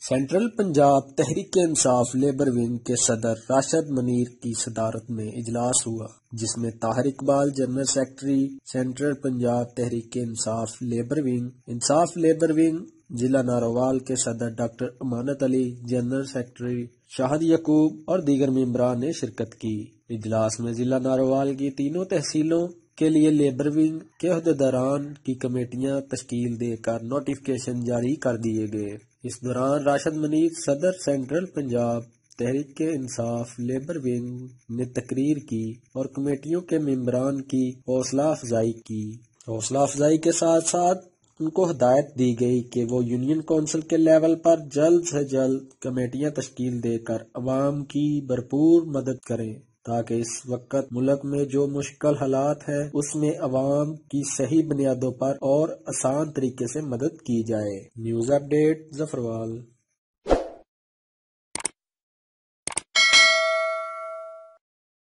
Central Punjab Tehreek Insaf labour wing کے صدر راشد منیر کی صدارت میں اجلاس ہوا، جس میں Tahir Iqbal general secretary central Punjab Tehreek Insaf labour wing ضلع ناروال کے صدر ڈاکٹر امانت علی، جنرل سیکرٹری شاہد یعقوب اور دیگر ممبران نے شرکت کی۔ اجلاس میں ضلع ناروال کی تینوں تحصیلوں کے لیے لیبر ونگ کے عہدیداران کی کمیٹیاں تشکیل دے کر نوٹیفکیشن جاری کر دیے گئے۔ اس دوران راشد منیر صدر central Punjab Tehreek Insaf labour wing نے تقریر کی اور کمیٹیوں کے ممبران کی حوصلہ افزائی کے ساتھ ساتھ ان کو ہدایت دی گئی کہ وہ یونین کونسل کے لیول پر جلد سے جلد کمیٹیاں تشکیل دے کر عوام کی بھرپور مدد کریں تاکہ اس وقت ملک میں جو مشکل حالات ہیں اس میں عوام کی صحیح بنیادوں پر اور آسان طریقے سے مدد کی جائے۔ نیوز اپ ڈیٹ ظفروال۔